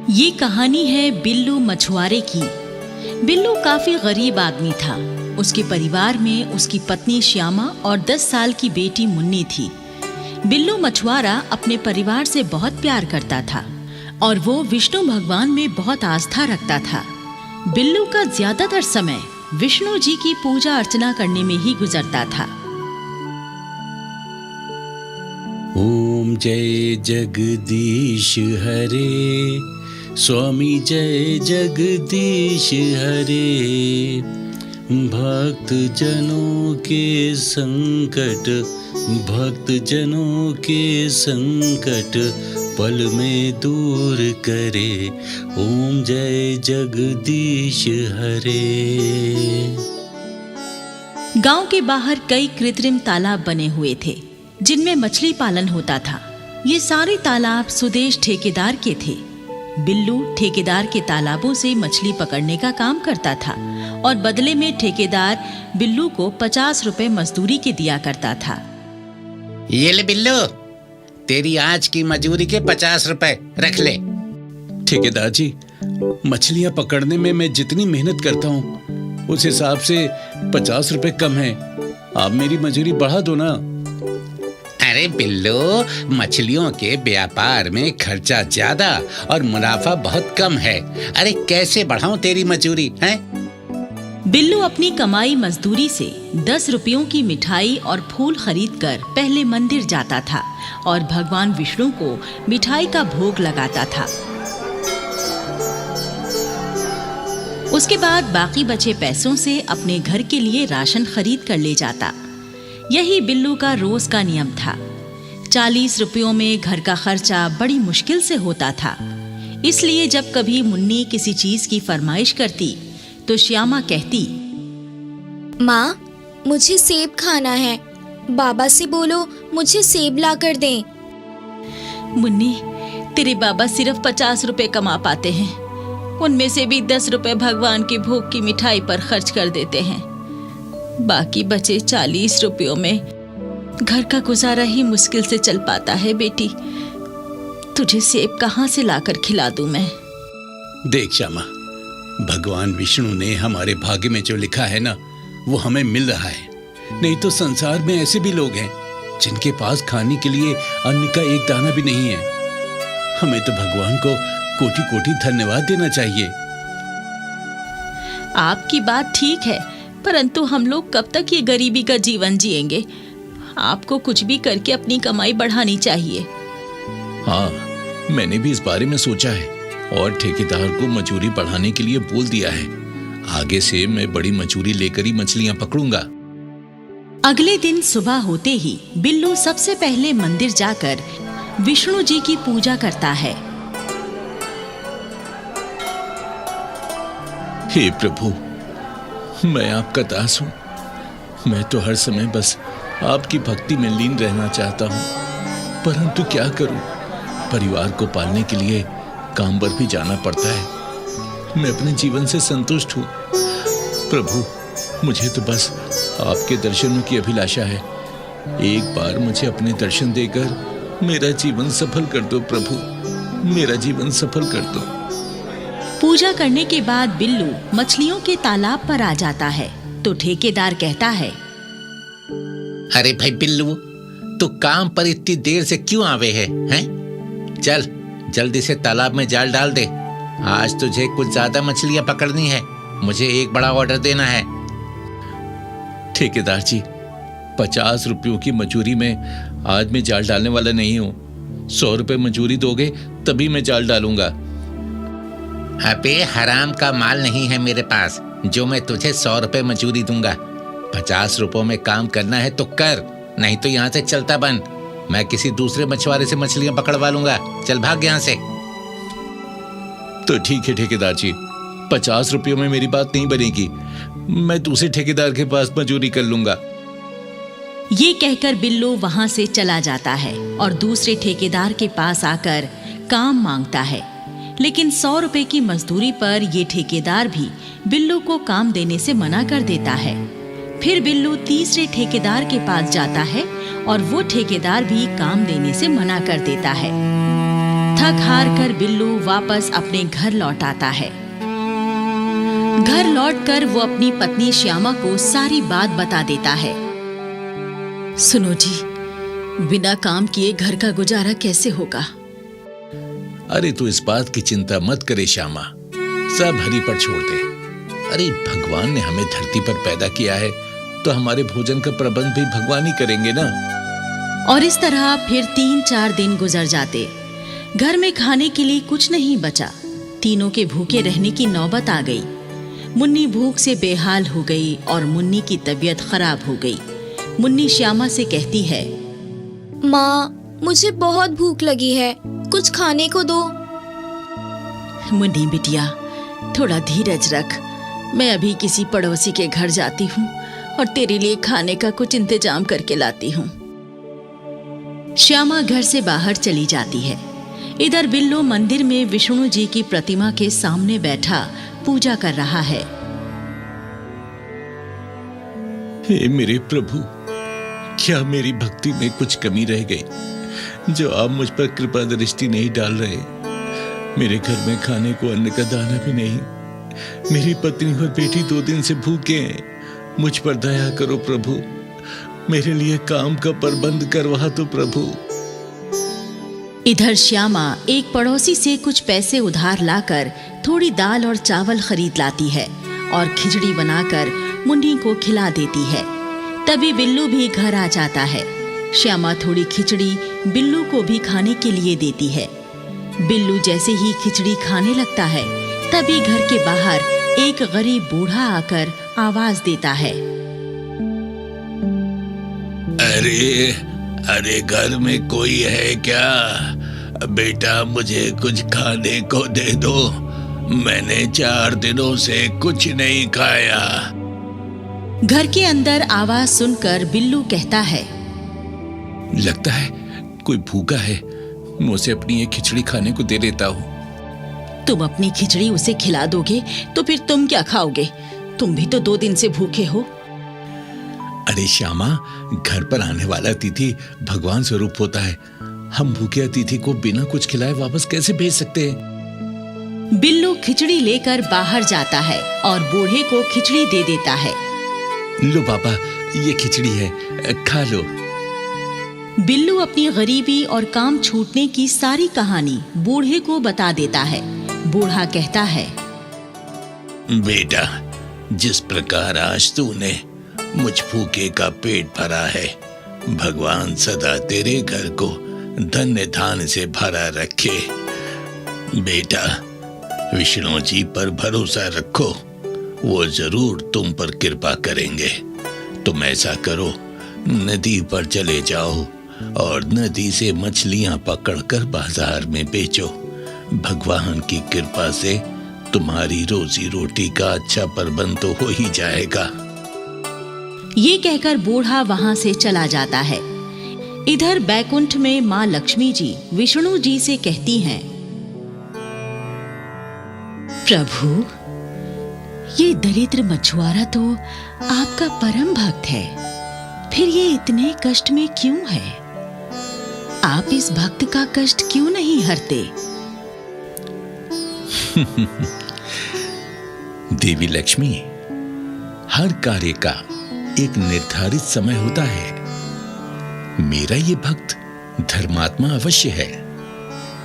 ये कहानी है बिल्लू मछुआरे की। बिल्लू काफी गरीब आदमी था। उसके परिवार में उसकी पत्नी श्यामा और 10 साल की बेटी मुन्नी थी। बिल्लू मछुआरा अपने परिवार से बहुत प्यार करता था और वो विष्णु भगवान में बहुत आस्था रखता था। बिल्लू का ज्यादातर समय विष्णु जी की पूजा अर्चना करने में ही गुजरता था। ओम जय जगदीश हरे, स्वामी जय जगदीश हरे। भक्त जनों के संकट पल में दूर करे। ओम जय जगदीश हरे। गांव के बाहर कई कृत्रिम तालाब बने हुए थे जिनमें मछली पालन होता था। ये सारे तालाब सुदेश ठेकेदार के थे। बिल्लू ठेकेदार के तालाबों से मछली पकड़ने का काम करता था और बदले में ठेकेदार बिल्लू को 50 रुपए मजदूरी के दिया करता था। ये ले बिल्लू, तेरी आज की मजदूरी के 50 रुपए रख ले। ठेकेदार जी, मछलियां पकड़ने में मैं जितनी मेहनत करता हूँ उस हिसाब से 50 रुपए कम है। आप मेरी मजदूरी बढ़ा दो ना। अरे बिल्लू, मछलियों के व्यापार में खर्चा ज्यादा और मुनाफा बहुत कम है। अरे कैसे बढ़ाऊं तेरी मजदूरी है? बिल्लू अपनी कमाई मजदूरी से 10 रुपयों की मिठाई और फूल खरीदकर पहले मंदिर जाता था और भगवान विष्णु को मिठाई का भोग लगाता था। उसके बाद बाकी बचे पैसों से अपने घर के लिए राशन खरीद कर ले जाता। यही बिल्लू का रोज का नियम था। 40 रुपयों में घर का खर्चा बड़ी मुश्किल से होता था। इसलिए जब कभी मुन्नी किसी चीज की फरमाइश करती तो श्यामा कहती, माँ, मुझे सेब खाना है। बाबा से बोलो मुझे सेब ला कर दें। मुन्नी, तेरे बाबा सिर्फ 50 रुपए कमा पाते हैं। उनमें से भी 10 रुपए भगवान के भोग की मिठाई पर खर्च कर देते हैं। बाकी बचे 40 रुपयों में घर का गुजारा ही मुश्किल से चल पाता है। बेटी, तुझे सेब कहाँ से लाकर खिला दूं मैं? देख श्यामा, भगवान विष्णु ने हमारे भाग्य में जो लिखा है ना, वो हमें मिल रहा है। नहीं तो संसार में ऐसे भी लोग हैं जिनके पास खाने के लिए अन्न का एक दाना भी नहीं है। हमें तो भगवान को कोटि कोटि धन्यवाद देना चाहिए। आपकी बात ठीक है, परंतु हम लोग कब तक ये गरीबी का जीवन जिएंगे? आपको कुछ भी करके अपनी कमाई बढ़ानी चाहिए। हाँ, मैंने भी इस बारे में सोचा है और ठेकेदार को मजदूरी बढ़ाने के लिए बोल दिया है। आगे से मैं बड़ी मजदूरी लेकर ही मछलियां पकड़ूंगा। अगले दिन सुबह होते ही बिल्लू सबसे पहले मंदिर जाकर विष्णु जी की पूजा करता है। हे प्रभु, मैं आपका दास हूँ। मैं तो हर समय बस आपकी भक्ति में लीन रहना चाहता हूँ, परंतु क्या करूँ? परिवार को पालने के लिए काम पर भी जाना पड़ता है। मैं अपने जीवन से संतुष्ट हूँ। प्रभु, मुझे तो बस आपके दर्शनों की अभिलाषा है। एक बार मुझे अपने दर्शन देकर मेरा जीवन सफल कर दो प्रभु, मेरा जीवन सफल कर दो। पूजा करने के बाद बिल्लू मछलियों के तालाब पर आ जाता है तो ठेकेदार कहता है, अरे भाई बिल्लू, तू काम पर इतनी देर से क्यों आवे है? चल जल्दी से तालाब में जाल डाल दे। आज तुझे कुछ ज्यादा मछलियां पकड़नी है। मुझे एक बड़ा ऑर्डर देना है। ठेकेदार जी, 50 रुपयों की मजदूरी में आज मैं जाल डालने वाला नहीं हूँ। 100 रुपए मजदूरी दोगे तभी मैं जाल डालूंगा। अबे हराम का माल नहीं है मेरे पास जो मैं तुझे 100 रुपए मजदूरी दूंगा। 50 रुपयों में काम करना है तो कर, नहीं तो यहाँ से चलता बन। मैं किसी दूसरे मछुआरे से मछलियां पकड़वा लूंगा। चल भाग यहाँ से। तो ठीक है ठेकेदार जी, 50 रुपयों में मेरी बात नहीं बनेगी। मैं दूसरे ठेकेदार के पास मजदूरी कर लूंगा। ये कहकर बिल्लू वहां से चला जाता है और दूसरे ठेकेदार के पास आकर काम मांगता है। लेकिन 100 रुपए की मजदूरी पर ये ठेकेदार भी बिल्लू को काम देने से मना कर देता है। फिर बिल्लू तीसरे ठेकेदार के पास जाता है और वो ठेकेदार भी काम देने से मना कर देता है। थक हार कर बिल्लू वापस अपने घर लौट आता है। घर लौटकर वो अपनी पत्नी श्यामा को सारी बात बता देता है। सुनो जी, बिना काम किए घर का गुजारा कैसे होगा? अरे तू इस बात की चिंता मत करे श्यामा, सब हरि पर छोड़ दे। अरे भगवान ने हमें धरती पर पैदा किया है तो हमारे भोजन का प्रबंध भी भगवान ही करेंगे ना। और इस तरह फिर 3-4 दिन गुजर जाते। घर में खाने के लिए कुछ नहीं बचा। तीनों के भूखे रहने की नौबत आ गई। मुन्नी भूख से बेहाल हो गई और मुन्नी की तबीयत खराब हो गई। मुन्नी श्यामा से कहती है, माँ, मुझे बहुत भूख लगी है, कुछ खाने को दो। मुन्नी बिटिया, थोड़ा धीरज रख। मैं अभी किसी पड़ोसी के घर जाती हूँ और तेरे लिए खाने का कुछ इंतजाम करके लाती हूँ। श्यामा घर से बाहर चली जाती है। इधर बिल्लू मंदिर में विष्णु जी की प्रतिमा के सामने बैठा पूजा कर रहा है। हे मेरे प्रभु, क्या मेरी भक्ति में कुछ कमी रह गई जो आप मुझ पर कृपा दृष्टि नहीं डाल रहे? मेरे घर में खाने को अन्न का दाना भी नहीं। मेरी पत्नी और बेटी 2 दिन से भूखे हैं। मुझ पर दया करो प्रभु, मेरे लिए काम का प्रबंध करवा दो प्रभु। इधर श्यामा एक पड़ोसी से कुछ पैसे उधार लाकर थोड़ी दाल और चावल खरीद लाती है और खिचड़ी बनाकर मुन्नी को खिला देती है। तभी बिल्लू भी घर आ जाता है। श्यामा थोड़ी खिचड़ी बिल्लू को भी खाने के लिए देती है। बिल्लू जैसे ही खिचड़ी खाने लगता है, तभी घर के बाहर एक गरीब बूढ़ा आकर आवाज देता है, अरे अरे घर में कोई है क्या? बेटा मुझे कुछ खाने को दे दो, मैंने 4 दिनों से कुछ नहीं खाया। घर के अंदर आवाज सुनकर बिल्लू कहता है, लगता है कोई भूखा है, मैं उसे अपनी ये खिचड़ी खाने को दे देता हूँ। तुम अपनी खिचड़ी उसे खिला दोगे तो फिर तुम क्या खाओगे? तुम भी तो 2 दिन से भूखे हो। अरे श्यामा, घर पर आने वाला अतिथि भगवान स्वरूप होता है। हम भूखे अतिथि को बिना कुछ खिलाए वापस कैसे भेज सकते हैं? बिल्लू खिचड़ी लेकर बाहर जाता है और बूढ़े को खिचड़ी दे देता है। लो पापा, ये खिचड़ी है, खा लो। बिल्लू अपनी गरीबी और काम छूटने की सारी कहानी बूढ़े को बता देता है। बूढ़ा कहता है, बेटा, जिस प्रकार आज तूने मुझ भूखे का पेट भरा है, भगवान सदा तेरे घर को धन्य धान्य से भरा रखे। बेटा, विष्णु जी पर भरोसा रखो, वो जरूर तुम पर कृपा करेंगे। तुम ऐसा करो, नदी पर चले जाओ और नदी से मछलियां पकड़कर बाजार में बेचो। भगवान की कृपा से तुम्हारी रोजी रोटी का अच्छा प्रबंध तो हो ही जाएगा। ये कहकर बूढ़ा वहां से चला जाता है। इधर बैकुंठ में माँ लक्ष्मी जी विष्णु जी से कहती हैं, प्रभु, ये दरिद्र मछुआरा तो आपका परम भक्त है, फिर ये इतने कष्ट में क्यों है? आप इस भक्त का कष्ट क्यों नहीं हरते? देवी लक्ष्मी, हर कार्य का एक निर्धारित समय होता है। मेरा ये भक्त धर्मात्मा अवश्य है,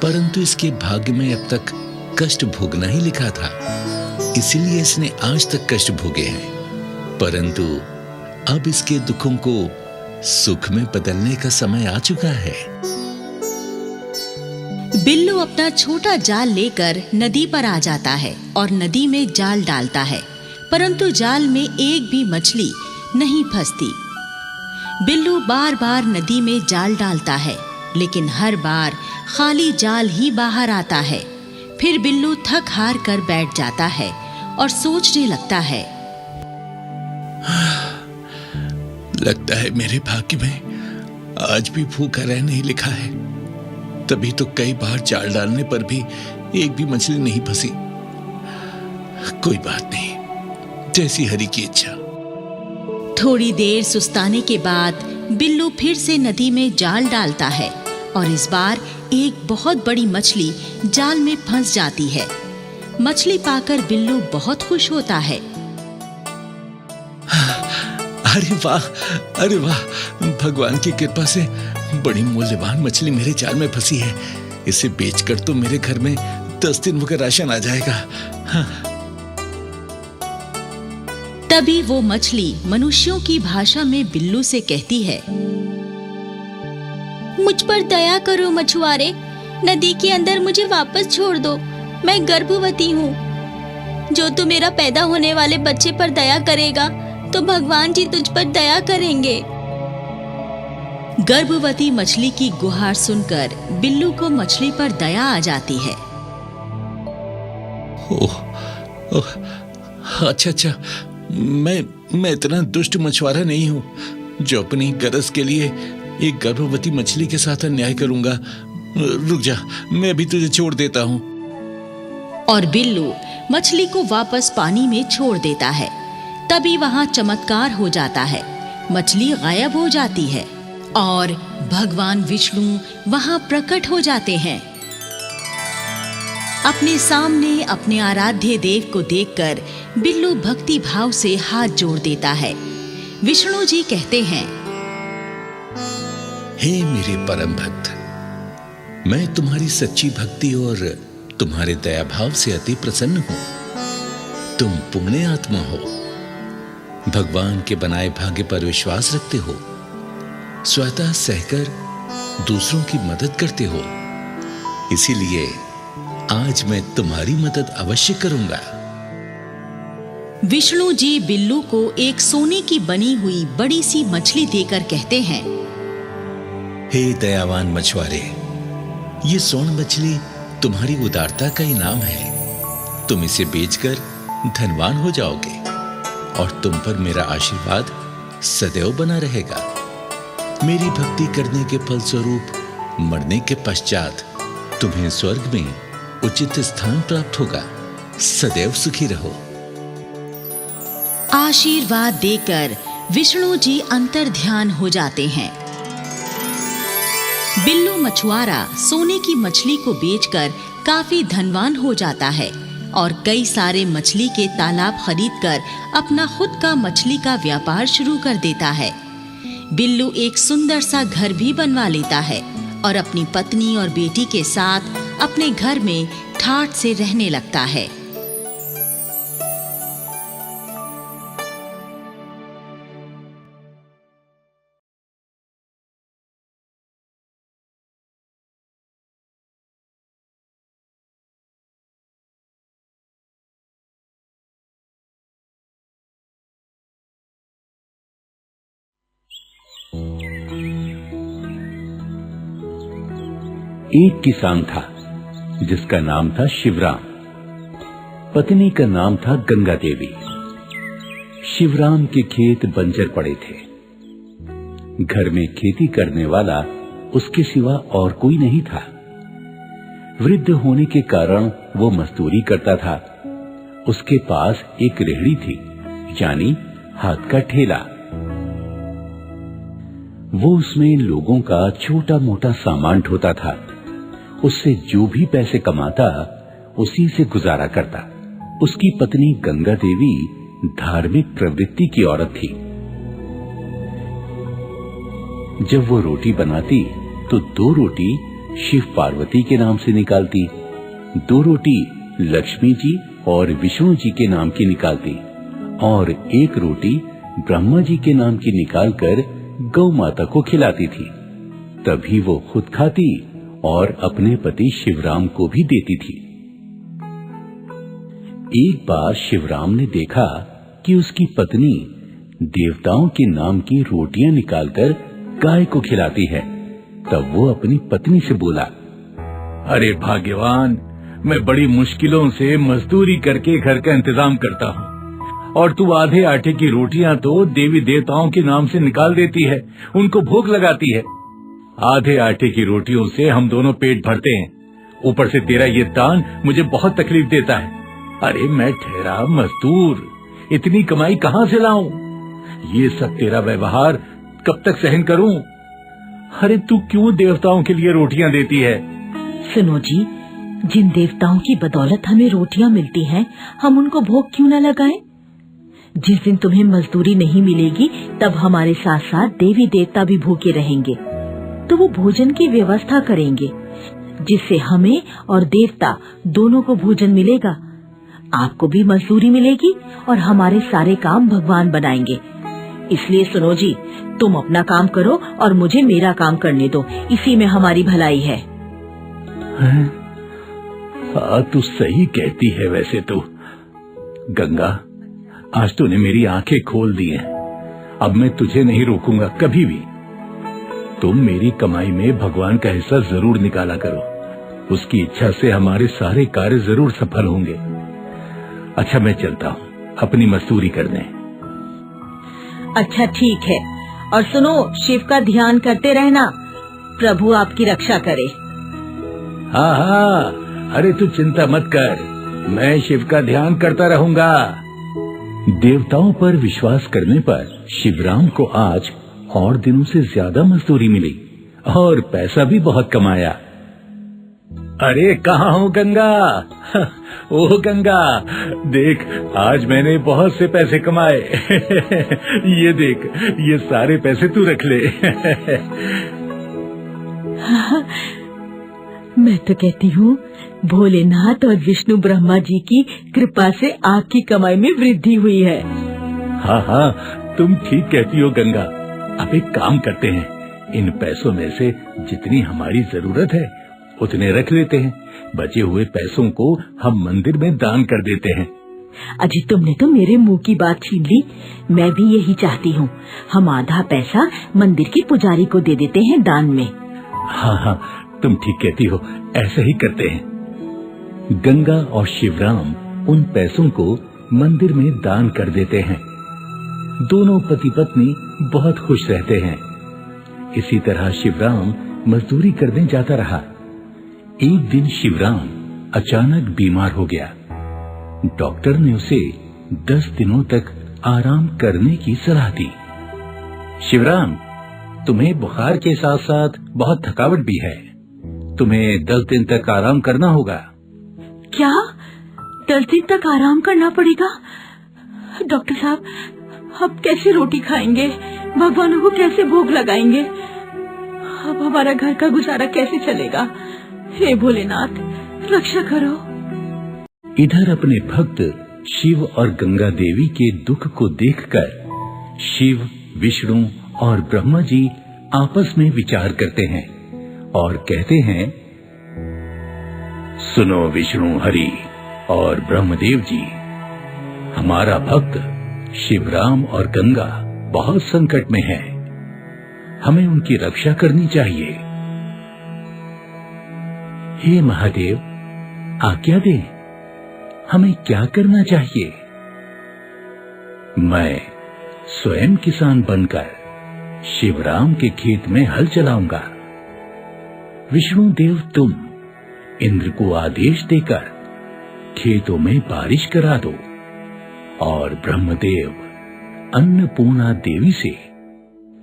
परंतु इसके भाग्य में अब तक कष्ट भोगना ही लिखा था, इसीलिए इसने आज तक कष्ट भोगे हैं। परंतु अब इसके दुखों को सुख में बदलने का समय आ चुका है। बिल्लू अपना छोटा जाल लेकर नदी पर आ जाता है और नदी में जाल डालता है, परंतु जाल में एक भी मछली नहीं फंसती। बिल्लू बार बार नदी में जाल डालता है, लेकिन हर बार खाली जाल ही बाहर आता है। फिर बिल्लू थक हार कर बैठ जाता है और सोचने लगता है, लगता है मेरे भाग्य में आज भी भूखा रहने ही लिखा है। तभी तो कई बार जाल डालने पर भी एक भी मछली नहीं फंसी। कोई बात नहीं, जैसी हरि की इच्छा। थोड़ी देर सुस्ताने के बाद बिल्लू फिर से नदी में जाल डालता है और इस बार एक बहुत बड़ी मछली जाल में फंस जाती है। मछली पाकर बिल्लू बहुत खुश होता है। अरे वाह, भगवान की कृपा से बड़ी मूल्यवान मछली मेरे जाल में फंसी है। इसे बेचकर तो मेरे घर में 10 दिन का राशन आ जाएगा। हाँ। तभी वो मछली मनुष्यों की भाषा में बिल्लू से कहती है, मुझ पर दया करो मछुआरे, नदी के अंदर मुझे वापस छोड़ दो। मैं गर्भवती हूँ। जो तू मेरा पैदा होने वाले बच्चे पर दया करेगा तो भगवान जी तुझ पर दया करेंगे। गर्भवती मछली की गुहार सुनकर बिल्लू को मछली पर दया आ जाती है। ओह, अच्छा, मैं इतना दुष्ट मछुआरा नहीं हूँ जो अपनी गरज के लिए एक गर्भवती मछली के साथ अन्याय करूंगा। रुक जा, मैं अभी तुझे छोड़ देता हूँ। और बिल्लू मछली को वापस पानी में छोड़ देता है। तभी वहां चमत्कार हो जाता है। मछली गायब हो जाती है और भगवान विष्णु वहां प्रकट हो जाते हैं। अपने सामने अपने आराध्य देव को देखकर बिल्लू भक्ति भाव से हाथ जोड़ देता है। विष्णु जी कहते हैं, हे मेरे परम भक्त, मैं तुम्हारी सच्ची भक्ति और तुम्हारे दया भाव से अति प्रसन्न हूं। तुम पुण्य आत्मा हो, भगवान के बनाए भाग्य पर विश्वास रखते हो, स्वतः सहकर दूसरों की मदद करते हो। इसीलिए आज मैं तुम्हारी मदद अवश्य करूंगा। विष्णु जी बिल्लू को एक सोने की बनी हुई बड़ी सी मछली देकर कहते हैं, हे दयावान मछुआरे, ये स्वर्ण मछली तुम्हारी उदारता का इनाम है। तुम इसे बेचकर धनवान हो जाओगे और तुम पर मेरा आशीर्वाद सदैव बना रहेगा। मेरी भक्ति करने के फलस्वरूप मरने के पश्चात तुम्हें स्वर्ग में उचित स्थान प्राप्त होगा। सदैव सुखी रहो। आशीर्वाद देकर विष्णु जी अंतर ध्यान हो जाते हैं। बिल्लू मछुआरा सोने की मछली को बेचकर काफी धनवान हो जाता है और कई सारे मछली के तालाब खरीदकर अपना खुद का मछली का व्यापार शुरू कर देता है। बिल्लू एक सुंदर सा घर भी बनवा लेता है और अपनी पत्नी और बेटी के साथ अपने घर में ठाठ से रहने लगता है। एक किसान था जिसका नाम था शिवराम। पत्नी का नाम था गंगा देवी। शिवराम के खेत बंजर पड़े थे। घर में खेती करने वाला उसके सिवा और कोई नहीं था। वृद्ध होने के कारण वो मजदूरी करता था। उसके पास एक रेहड़ी थी, यानी हाथ का ठेला। वो उसमें लोगों का छोटा मोटा सामान ढोता था। उससे जो भी पैसे कमाता उसी से गुजारा करता। उसकी पत्नी गंगा देवी धार्मिक प्रवृत्ति की औरत थी। जब वो रोटी बनाती तो 2 रोटी शिव पार्वती के नाम से निकालती, 2 रोटी लक्ष्मी जी और विष्णु जी के नाम की निकालती और 1 रोटी ब्रह्मा जी के नाम की निकालकर गौ माता को खिलाती थी। तभी वो खुद खाती और अपने पति शिवराम को भी देती थी। एक बार शिवराम ने देखा कि उसकी पत्नी देवताओं के नाम की रोटियां निकालकर गाय को खिलाती है। तब वो अपनी पत्नी से बोला, अरे भाग्यवान, मैं बड़ी मुश्किलों से मजदूरी करके घर का इंतजाम करता हूँ और तू आधे आटे की रोटियां तो देवी देवताओं के नाम से निकाल देती है, उनको भूख लगाती है। आधे आटे की रोटियों से हम दोनों पेट भरते हैं, ऊपर से तेरा ये दान मुझे बहुत तकलीफ देता है। अरे मैं ठहरा मजदूर, इतनी कमाई कहाँ से लाऊं? ये सब तेरा व्यवहार कब तक सहन करूं? अरे तू क्यों देवताओं के लिए रोटियां देती है? सुनो जी, जिन देवताओं की बदौलत हमें रोटियां मिलती हैं, हम उनको भोग क्यों न लगाएं? जिस दिन तुम्हें मजदूरी नहीं मिलेगी, तब हमारे साथ साथ देवी देवता भी भूखे रहेंगे, तो वो भोजन की व्यवस्था करेंगे, जिससे हमें और देवता दोनों को भोजन मिलेगा। आपको भी मजदूरी मिलेगी और हमारे सारे काम भगवान बनाएंगे। इसलिए सुनो जी, तुम अपना काम करो और मुझे मेरा काम करने दो, इसी में हमारी भलाई है। हाँ, तू सही कहती है। वैसे तो गंगा, आज तूने मेरी आंखें खोल दी हैं। अब मैं तुझे नहीं रोकूंगा कभी भी। तुम मेरी कमाई में भगवान का हिस्सा जरूर निकाला करो। उसकी इच्छा से हमारे सारे कार्य जरूर सफल होंगे। अच्छा, मैं चलता हूँ अपनी मजदूरी करने। अच्छा ठीक है, और सुनो, शिव का ध्यान करते रहना, प्रभु आपकी रक्षा करे। हाँ हाँ, अरे तू चिंता मत कर, मैं शिव का ध्यान करता रहूंगा। देवताओं पर विश्वास करने पर शिवराम को आज और दिनों से ज्यादा मजदूरी मिली और पैसा भी बहुत कमाया। अरे कहाँ हो गंगा? ओह गंगा, देख आज मैंने बहुत से पैसे कमाए। ये देख, ये सारे पैसे तू रख ले। मैं तो कहती हूँ, भोलेनाथ और विष्णु ब्रह्मा जी की कृपा से आपकी कमाई में वृद्धि हुई है। हाँ हाँ, तुम ठीक कहती हो गंगा। अब एक काम करते हैं, इन पैसों में से जितनी हमारी जरूरत है उतने रख लेते हैं, बचे हुए पैसों को हम मंदिर में दान कर देते हैं। अजी, तुमने तो मेरे मुंह की बात छीन ली। मैं भी यही चाहती हूँ, हम आधा पैसा मंदिर के पुजारी को दे देते हैं दान में। हाँ हाँ, तुम ठीक कहती हो, ऐसा ही करते हैं। गंगा और शिवराम उन पैसों को मंदिर में दान कर देते हैं। दोनों पति पत्नी बहुत खुश रहते हैं। इसी तरह शिवराम मजदूरी करने जाता रहा। एक दिन शिवराम अचानक बीमार हो गया। डॉक्टर ने उसे 10 दिनों तक आराम करने की सलाह दी। शिवराम, तुम्हें बुखार के साथ साथ बहुत थकावट भी है, तुम्हें 10 दिन तक आराम करना होगा। क्या 10 दिन तक आराम करना पड़ेगा? डॉक्टर साहब, अब कैसे रोटी खाएंगे, भगवानों को कैसे भोग लगाएंगे, अब हमारा घर का गुजारा कैसे चलेगा? हे भोलेनाथ, रक्षा करो। इधर अपने भक्त शिव और गंगा देवी के दुख को देखकर शिव, विष्णु और ब्रह्मा जी आपस में विचार करते हैं और कहते हैं, सुनो विष्णु, हरि और ब्रह्मदेव जी, हमारा भक्त शिवराम और गंगा बहुत संकट में है, हमें उनकी रक्षा करनी चाहिए। हे महादेव, आज्ञा दें, हमें क्या करना चाहिए? मैं स्वयं किसान बनकर शिवराम के खेत में हल चलाऊंगा। विष्णु देव, तुम इंद्र को आदेश देकर खेतों में बारिश करा दो और ब्रह्मदेव अन्नपूर्णा देवी से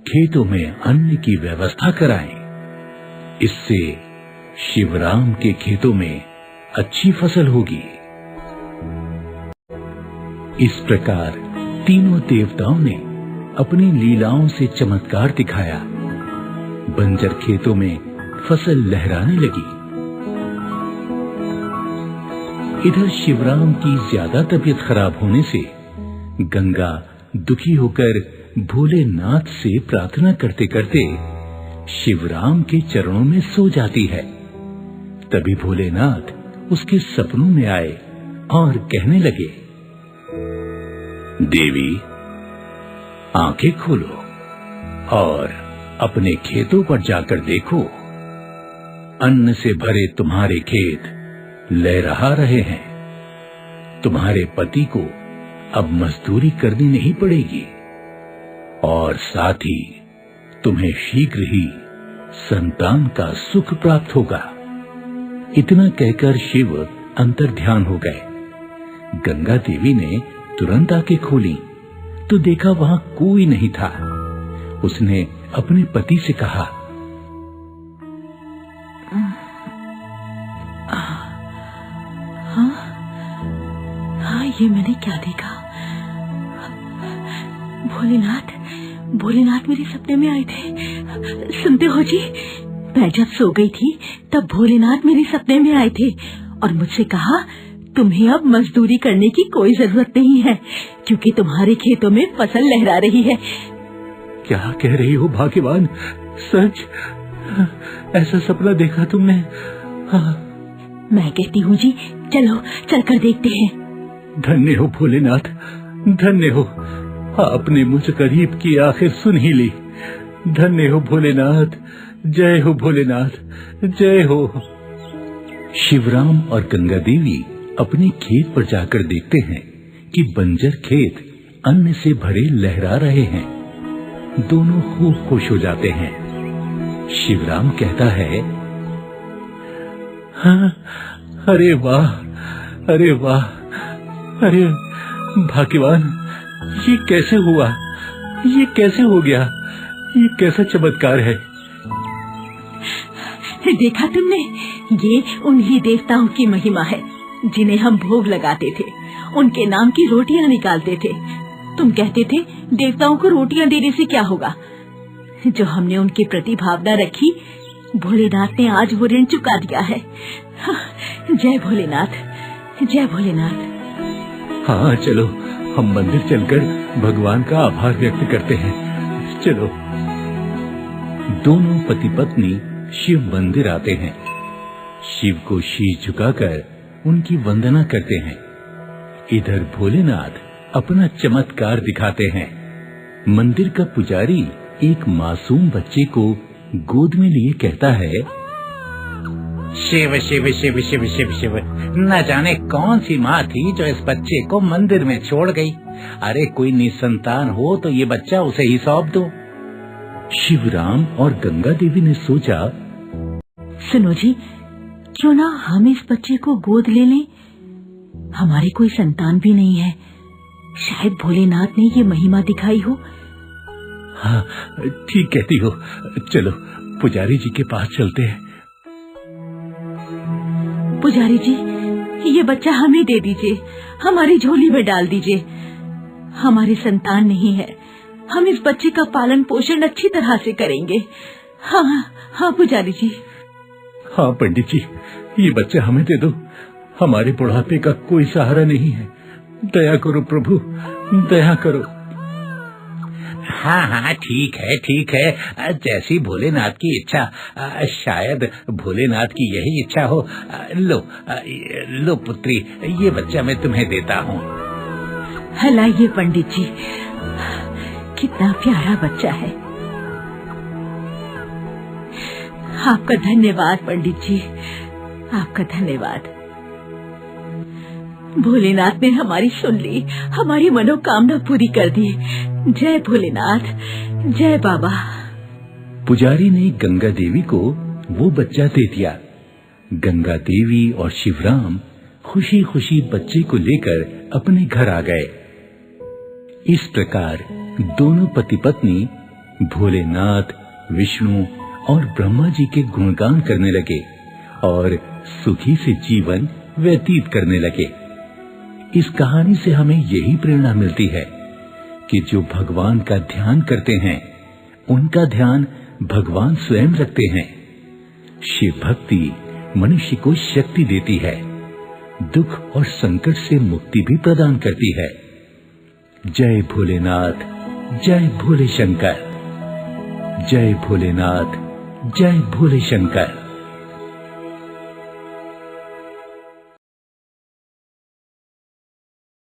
खेतों में अन्न की व्यवस्था कराएं। इससे शिवराम के खेतों में अच्छी फसल होगी। इस प्रकार तीनों देवताओं ने अपनी लीलाओं से चमत्कार दिखाया। बंजर खेतों में फसल लहराने लगी। इधर शिवराम की ज्यादा तबीयत खराब होने से गंगा दुखी होकर भोलेनाथ से प्रार्थना करते करते शिवराम के चरणों में सो जाती है। तभी भोलेनाथ उसके सपनों में आए और कहने लगे, देवी, आंखें खोलो और अपने खेतों पर जाकर देखो। अन्न से भरे तुम्हारे खेत लहरा रहे हैं। तुम्हारे पति को अब मजदूरी करनी नहीं पड़ेगी और साथ ही तुम्हें शीघ्र ही संतान का सुख प्राप्त होगा। इतना कहकर शिव अंतर्ध्यान हो गए। गंगा देवी ने तुरंत आंखें खोली तो देखा वहां कोई नहीं था। उसने अपने पति से कहा, ये मैंने क्या देखा? भोलेनाथ, भोलेनाथ मेरे सपने में आए थे। सुनते हो जी, मैं जब सो गई थी तब भोलेनाथ मेरे सपने में आए थे और मुझसे कहा, तुम्हें अब मजदूरी करने की कोई जरूरत नहीं है क्योंकि तुम्हारे खेतों में फसल लहरा रही है। क्या कह रही हो भाग्यवान? सच? ऐसा सपना देखा तुमने? हाँ। मैं कहती हूँ जी, चलो चलकर देखते हैं। धन्य हो भोलेनाथ, धन्य हो, आपने मुझ गरीब की आखिर सुन ही ली। धन्य हो भोलेनाथ, जय हो भोलेनाथ, जय हो। शिवराम और गंगा देवी अपने खेत पर जाकर देखते हैं कि बंजर खेत अन्न से भरे लहरा रहे हैं। दोनों खूब खुश हो जाते हैं। शिवराम कहता है, हाँ, अरे वाह, अरे वाह, अरे भाग्यवान, ये कैसे हुआ? ये कैसे हो गया? ये कैसा चमत्कार है? देखा तुमने? ये उन्हीं देवताओं की महिमा है जिन्हें हम भोग लगाते थे, उनके नाम की रोटियां निकालते थे। तुम कहते थे देवताओं को रोटियां देने से क्या होगा? जो हमने उनके प्रति भावना रखी, भोलेनाथ ने आज वो ऋण चुका दिया है। जय भोलेनाथ, जय भोलेनाथ। हाँ, चलो हम मंदिर चलकर भगवान का आभार व्यक्त करते हैं। चलो। दोनों पति पत्नी शिव मंदिर आते हैं। शिव को शीश झुकाकर उनकी वंदना करते हैं। इधर भोलेनाथ अपना चमत्कार दिखाते हैं। मंदिर का पुजारी एक मासूम बच्चे को गोद में लिए कहता है, शिव शिव शिव शिव शिव शिव, न जाने कौन सी माँ थी जो इस बच्चे को मंदिर में छोड़ गई। अरे कोई निसंतान हो तो ये बच्चा उसे ही सौंप दो। शिवराम और गंगा देवी ने सोचा, सुनो जी, क्यों ना हम इस बच्चे को गोद ले लें? हमारे कोई संतान भी नहीं है, शायद भोलेनाथ ने ये महिमा दिखाई हो। हाँ, ठीक कहती हो। चलो पुजारी जी के पास चलते हैं। पुजारी जी, ये बच्चा हमें दे दीजिए, हमारी झोली में डाल दीजिए। हमारे संतान नहीं है, हम इस बच्चे का पालन पोषण अच्छी तरह से करेंगे। हाँ हाँ पुजारी जी। हाँ पंडित जी, ये बच्चा हमें दे दो, हमारे बुढ़ापे का कोई सहारा नहीं है। दया करो प्रभु, दया करो। हाँ हाँ, ठीक है ठीक है, जैसी भोलेनाथ की इच्छा। शायद भोलेनाथ की यही इच्छा हो। लो लो पुत्री, ये बच्चा मैं तुम्हें देता हूँ। हलाइए पंडित जी, कितना प्यारा बच्चा है। आपका धन्यवाद पंडित जी, आपका धन्यवाद। भोलेनाथ ने हमारी सुन ली, हमारी मनोकामना पूरी कर दी। जय भोलेनाथ, जय बाबा। पुजारी ने गंगा देवी को वो बच्चा दे दिया। गंगा देवी और शिवराम खुशी खुशी बच्चे को लेकर अपने घर आ गए। इस प्रकार दोनों पति पत्नी भोलेनाथ, विष्णु और ब्रह्मा जी के गुणगान करने लगे और सुखी से जीवन व्यतीत करने लगे। इस कहानी से हमें यही प्रेरणा मिलती है कि जो भगवान का ध्यान करते हैं, उनका ध्यान भगवान स्वयं रखते हैं। शिव भक्ति मनुष्य को शक्ति देती है, दुख और संकट से मुक्ति भी प्रदान करती है। जय भोलेनाथ, जय भोले शंकर। जय भोलेनाथ, जय भोले शंकर।